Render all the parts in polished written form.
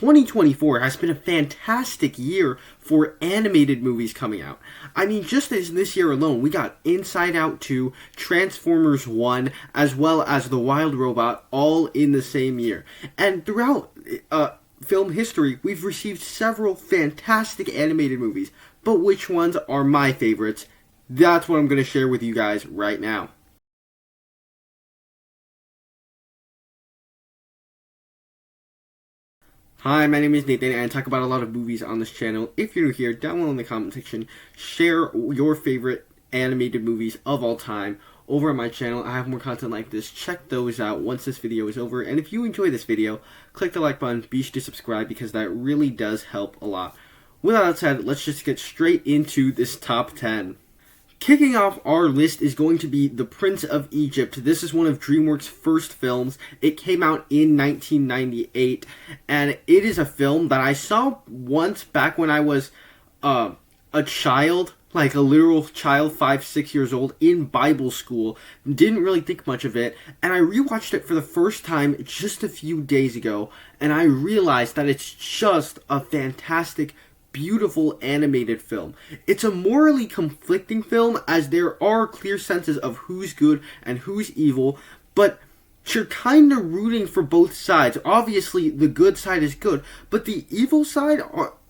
2024 has been a fantastic year for animated movies coming out. I mean, just as this year alone, we got Inside Out 2, Transformers 1, as well as The Wild Robot, all in the same year. And throughout film history, we've received several fantastic animated movies. But which ones are my favorites? That's what I'm going to share with you guys right now. Hi, my name is Nathan, and I talk about a lot of movies on this channel. If you're new here, down below in the comment section, share your favorite animated movies of all time over on my channel. I have more content like this. Check those out once this video is over. And if you enjoy this video, click the like button. Be sure to subscribe because that really does help a lot. With that said, let's just get straight into this top 10. Kicking off our list is going to be The Prince of Egypt. This is one of DreamWorks' first films. It came out in 1998, and it is a film that I saw once back when I was a child, like a literal child, 5-6 years old, in Bible school. Didn't really think much of it, and I rewatched it for the first time just a few days ago, and I realized that it's just a fantastic, beautiful animated film. It's a morally conflicting film as there are clear senses of who's good and who's evil, but you're kind of rooting for both sides. Obviously, the good side is good, but the evil side,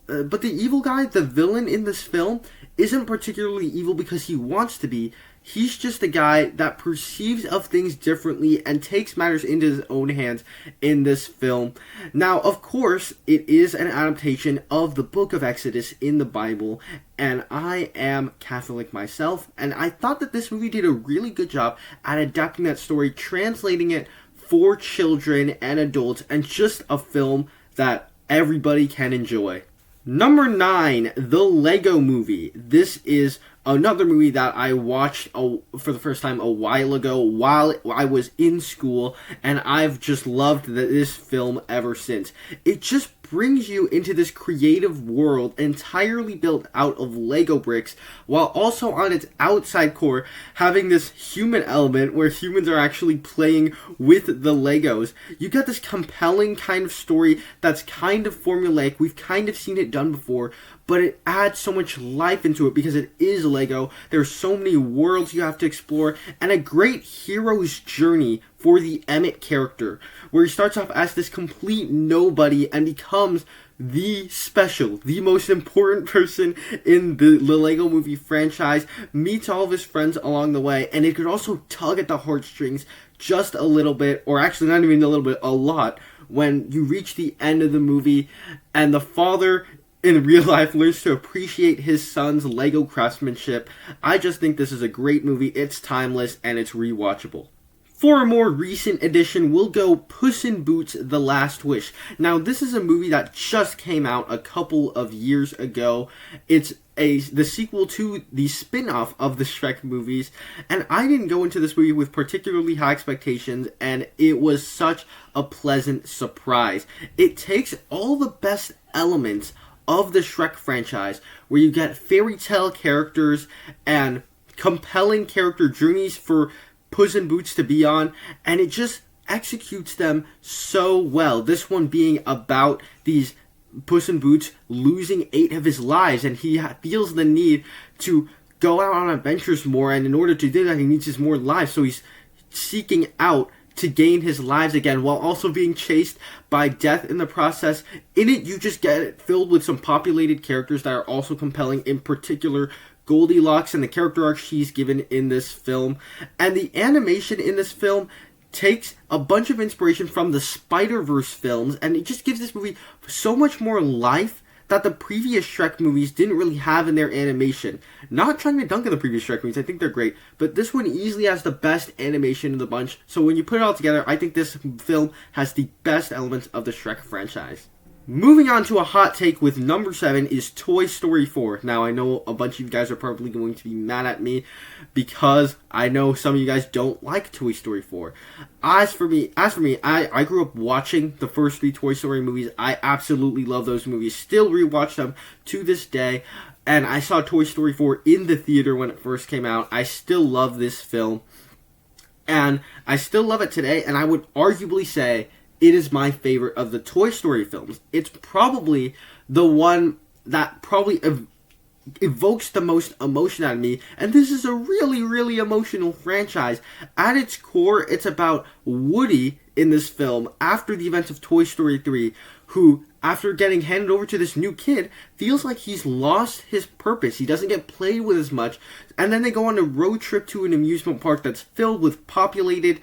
but the evil guy, the villain in this film, isn't particularly evil because he wants to be. He's just a guy that perceives of things differently and takes matters into his own hands in this film. Now, of course, it is an adaptation of the book of Exodus in the Bible, and I am Catholic myself, and I thought that this movie did a really good job at adapting that story, translating it for children and adults, and just a film that everybody can enjoy. Number 9, The Lego Movie. This is another movie that I watched for the first time a while ago while I was in school, and I've just loved this film ever since. It just brings you into this creative world entirely built out of Lego bricks, while also on its outside core having this human element where humans are actually playing with the Legos. You got this compelling kind of story that's kind of formulaic. We've kind of seen it done before, but it adds so much life into it because it is Lego. There's so many worlds you have to explore, and a great hero's journey for the Emmett character, where he starts off as this complete nobody and becomes the most important person in the Lego Movie franchise, meets all of his friends along the way, and it could also tug at the heartstrings just a little bit, or actually not even a little bit, a lot, when you reach the end of the movie, and the father in real life learns to appreciate his son's Lego craftsmanship. I just think this is a great movie. It's timeless, and it's rewatchable. For a more recent edition, we'll go Puss in Boots: The Last Wish. Now, this is a movie that just came out a couple of years ago. It's the sequel to the spin-off of the Shrek movies, and I didn't go into this movie with particularly high expectations, and it was such a pleasant surprise. It takes all the best elements of the Shrek franchise, where you get fairy tale characters and compelling character journeys for Puss in Boots to be on, and it just executes them so well. This one being about these Puss in Boots losing 8 of his lives, and he feels the need to go out on adventures more, and in order to do that, he needs his more lives, so he's seeking out to gain his lives again, while also being chased by death in the process. In it, you just get it filled with some populated characters that are also compelling, in particular Goldilocks and the character arc she's given in this film. And the animation in this film takes a bunch of inspiration from the Spider-Verse films, and it just gives this movie so much more life that the previous Shrek movies didn't really have in their animation. Not trying to dunk on the previous Shrek movies, I think they're great, but this one easily has the best animation in the bunch, so when you put it all together, I think this film has the best elements of the Shrek franchise. Moving on to a hot take with number 7 is Toy Story 4. Now, I know a bunch of you guys are probably going to be mad at me because I know some of you guys don't like Toy Story 4. As for me, I grew up watching the first 3 Toy Story movies. I absolutely love those movies. Still rewatch them to this day. And I saw Toy Story 4 in the theater when it first came out. I still love this film. And I still love it today. And I would arguably say it is my favorite of the Toy Story films. It's probably the one that probably evokes the most emotion out of me, and this is a really, really emotional franchise. At its core, it's about Woody in this film after the events of Toy Story 3, who, after getting handed over to this new kid, feels like he's lost his purpose. He doesn't get played with as much, and then they go on a road trip to an amusement park that's filled with populated,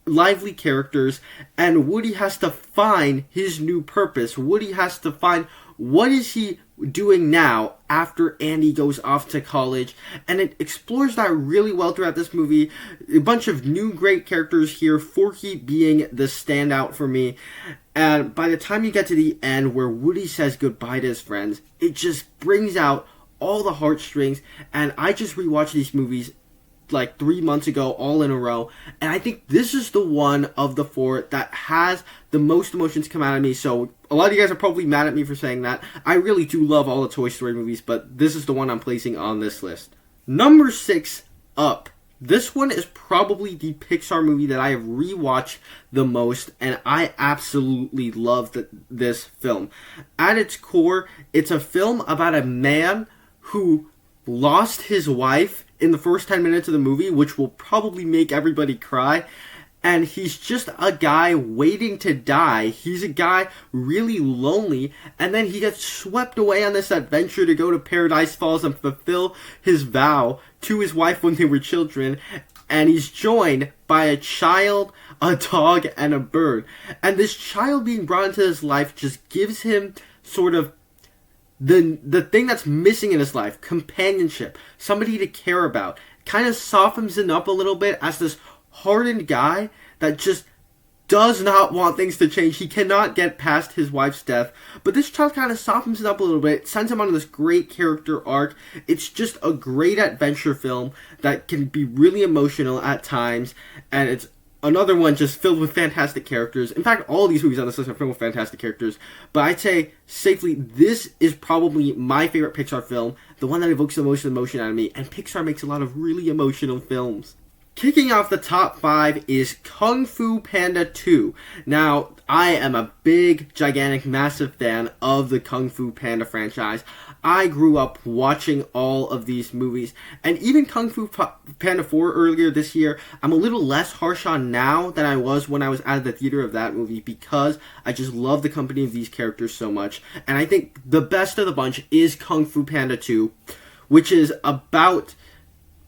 lively characters, and Woody has to find his new purpose. Woody has to find what is he doing now after Andy goes off to college, and it explores that really well throughout this movie. A bunch of new great characters here, Forky being the standout for me. And by the time you get to the end where Woody says goodbye to his friends, it just brings out all the heartstrings. And I just rewatched these movies like 3 months ago, all in a row, and I think this is the one of the four that has the most emotions come out of me. So a lot of you guys are probably mad at me for saying that. I really do love all the Toy Story movies, but this is the one I'm placing on this list. Number 6, Up. This one is probably the Pixar movie that I have rewatched the most, and I absolutely love this film. At its core, it's a film about a man who lost his wife in the first 10 minutes of the movie, which will probably make everybody cry. And he's just a guy waiting to die. He's a guy really lonely, and then he gets swept away on this adventure to go to Paradise Falls and fulfill his vow to his wife when they were children. And he's joined by a child, a dog, and a bird. And this child being brought into his life just gives him sort of the thing that's missing in his life, companionship, somebody to care about. Kind of softens him up a little bit as this hardened guy that just does not want things to change. He cannot get past his wife's death. But this child kind of softens him up a little bit, sends him on this great character arc. It's just a great adventure film that can be really emotional at times, and it's another one just filled with fantastic characters. In fact, all of these movies on this list are filled with fantastic characters. But I'd say, safely, this is probably my favorite Pixar film. The one that evokes the most emotion out of me. And Pixar makes a lot of really emotional films. Kicking off the top 5 is Kung Fu Panda 2. Now, I am a big, gigantic, massive fan of the Kung Fu Panda franchise. I grew up watching all of these movies. And even Kung Fu Panda 4 earlier this year, I'm a little less harsh on now than I was when I was at the theater of that movie, because I just love the company of these characters so much. And I think the best of the bunch is Kung Fu Panda 2, which is about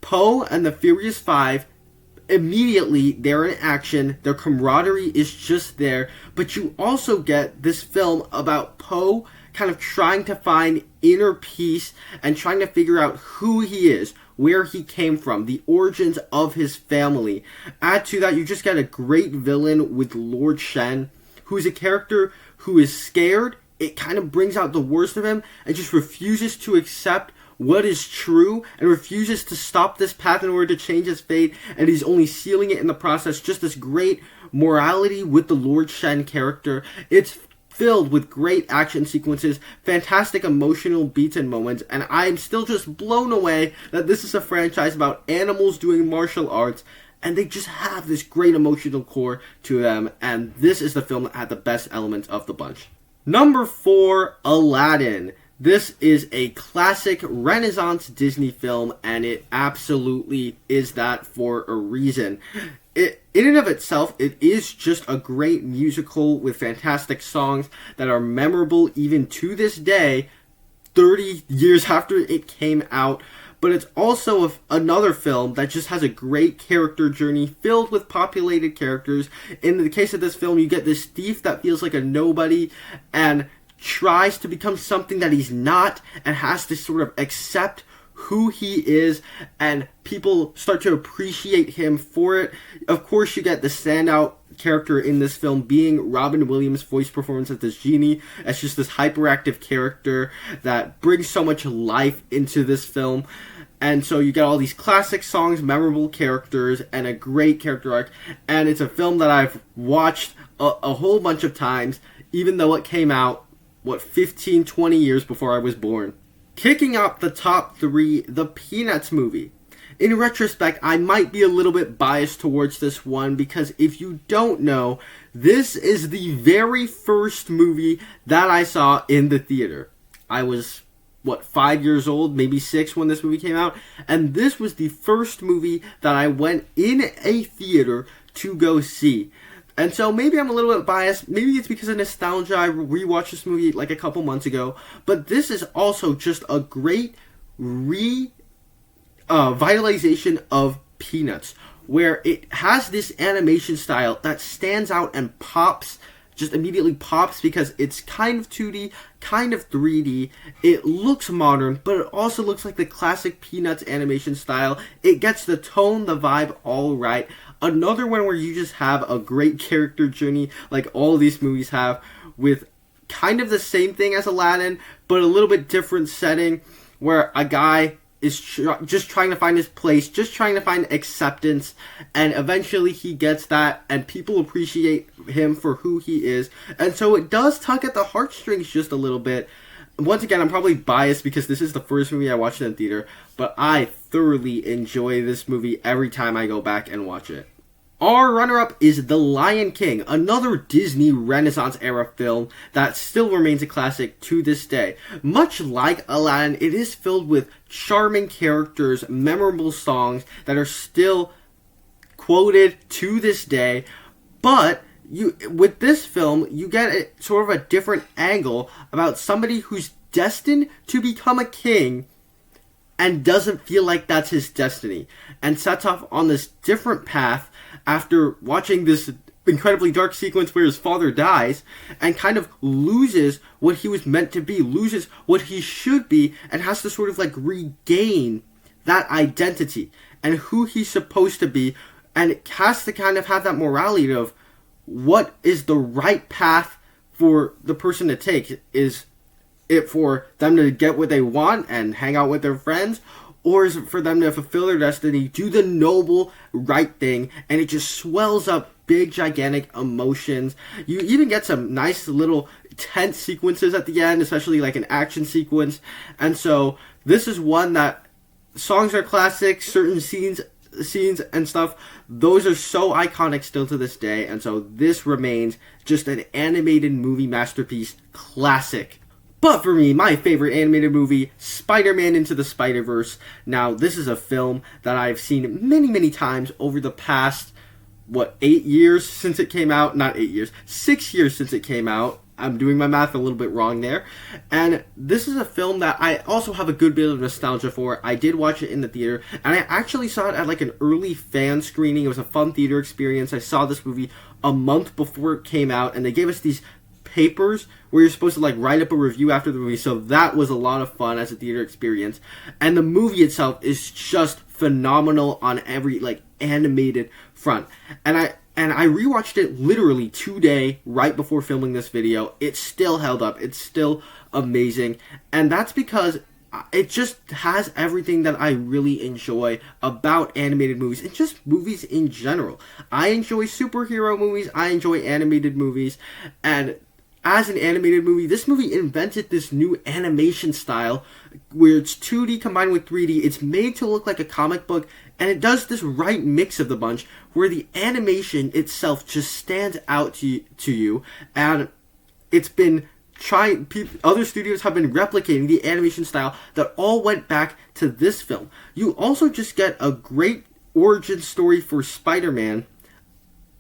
Po and the Furious Five. Immediately, they're in action, their camaraderie is just there, but you also get this film about Po kind of trying to find inner peace and trying to figure out who he is, where he came from, the origins of his family. Add to that, you just get a great villain with Lord Shen, who's a character who is scared. It kind of brings out the worst of him and just refuses to accept what is true and refuses to stop this path in order to change his fate, and he's only sealing it in the process. Just this great morality with the Lord Shen character. It's filled with great action sequences, fantastic emotional beats and moments, and I'm still just blown away that this is a franchise about animals doing martial arts, and they just have this great emotional core to them, and this is the film that had the best elements of the bunch. Number 4, Aladdin. This is a classic Renaissance Disney film, and it absolutely is that for a reason. In and of itself, it is just a great musical with fantastic songs that are memorable even to this day, 30 years after it came out. But it's also another film that just has a great character journey filled with populated characters. In the case of this film, you get this thief that feels like a nobody and tries to become something that he's not, and has to sort of accept who he is, and people start to appreciate him for it. Of course, you get the standout character in this film being Robin Williams' voice performance as this genie. It's just this hyperactive character that brings so much life into this film. And so you get all these classic songs, memorable characters, and a great character arc. And it's a film that I've watched a whole bunch of times, even though it came out 15, 20 years before I was born. Kicking up the top 3, the Peanuts movie. in retrospect, I might be a little bit biased towards this one because if you don't know, this is the very first movie that I saw in the theater. I was, 5 years old, maybe 6 when this movie came out, and this was the first movie that I went in a theater to go see. And so maybe I'm a little bit biased. Maybe it's because of nostalgia. I rewatched this movie like a couple months ago. But this is also just a great vitalization of Peanuts, where it has this animation style that stands out and pops, just immediately pops because it's kind of 2D, kind of 3D. It looks modern, but it also looks like the classic Peanuts animation style. It gets the tone, the vibe all right. Another one where you just have a great character journey like all these movies have, with kind of the same thing as Aladdin, but a little bit different setting, where a guy is just trying to find his place, just trying to find acceptance, and eventually he gets that, and people appreciate him for who he is. And so it does tug at the heartstrings just a little bit. Once again, I'm probably biased because this is the first movie I watched in the theater, but I thoroughly enjoy this movie every time I go back and watch it. Our runner-up is The Lion King, another Disney Renaissance-era film that still remains a classic to this day. Much like Aladdin, it is filled with charming characters, memorable songs that are still quoted to this day, but with this film, you get sort of a different angle about somebody who's destined to become a king and doesn't feel like that's his destiny, and sets off on this different path after watching this incredibly dark sequence where his father dies, and kind of loses what he was meant to be, loses what he should be, and has to sort of like regain that identity and who he's supposed to be, and it has to kind of have that morality of what is the right path for the person to take. Is it for them to get what they want and hang out with their friends, or is it for them to fulfill their destiny, do the noble right thing, and it just swells up big gigantic emotions. You even get some nice little tense sequences at the end, especially like an action sequence. And so this is one that songs are classic, certain scenes and stuff, those are so iconic still to this day, and so this remains just an animated movie masterpiece classic. But for me, my favorite animated movie, Spider-Man Into the Spider-Verse. Now, this is a film that I've seen many, many times over the past, 8 years since it came out? Not 8 years, 6 years since it came out. I'm doing my math a little bit wrong there. And this is a film that I also have a good bit of nostalgia for. I did watch it in the theater, and I actually saw it at like an early fan screening. It was a fun theater experience. I saw this movie a month before it came out, and they gave us these papers where you're supposed to like write up a review after the movie, so that was a lot of fun as a theater experience. And the movie itself is just phenomenal on every like animated front. And I rewatched it literally today, right before filming this video. It still held up. It's still amazing. And that's because it just has everything that I really enjoy about animated movies and just movies in general. I enjoy superhero movies. I enjoy animated movies. And as an animated movie, this movie invented this new animation style where it's 2D combined with 3D. It's made to look like a comic book, and it does this right mix of the bunch where the animation itself just stands out to you, and it's been other studios have been replicating the animation style that all went back to this film. You also just get a great origin story for Spider-Man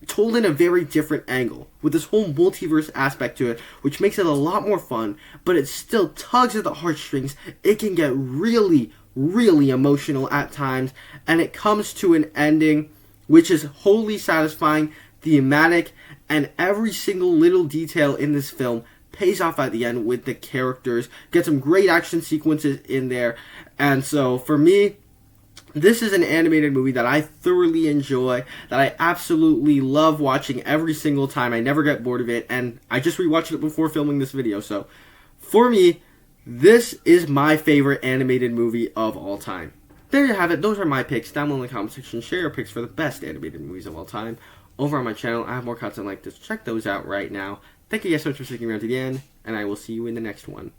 told in a very different angle, with this whole multiverse aspect to it, which makes it a lot more fun, but it still tugs at the heartstrings. It can get really, really emotional at times, and it comes to an ending which is wholly satisfying, thematic, and every single little detail in this film pays off at the end with the characters. Get some great action sequences in there, and so for me, this is an animated movie that I thoroughly enjoy, that I absolutely love watching every single time. I never get bored of it, and I just rewatched it before filming this video. So, for me, this is my favorite animated movie of all time. There you have it. Those are my picks. Down below in the comment section, share your picks for the best animated movies of all time. Over on my channel, I have more content like this. Check those out right now. Thank you guys so much for sticking around to the end, and I will see you in the next one.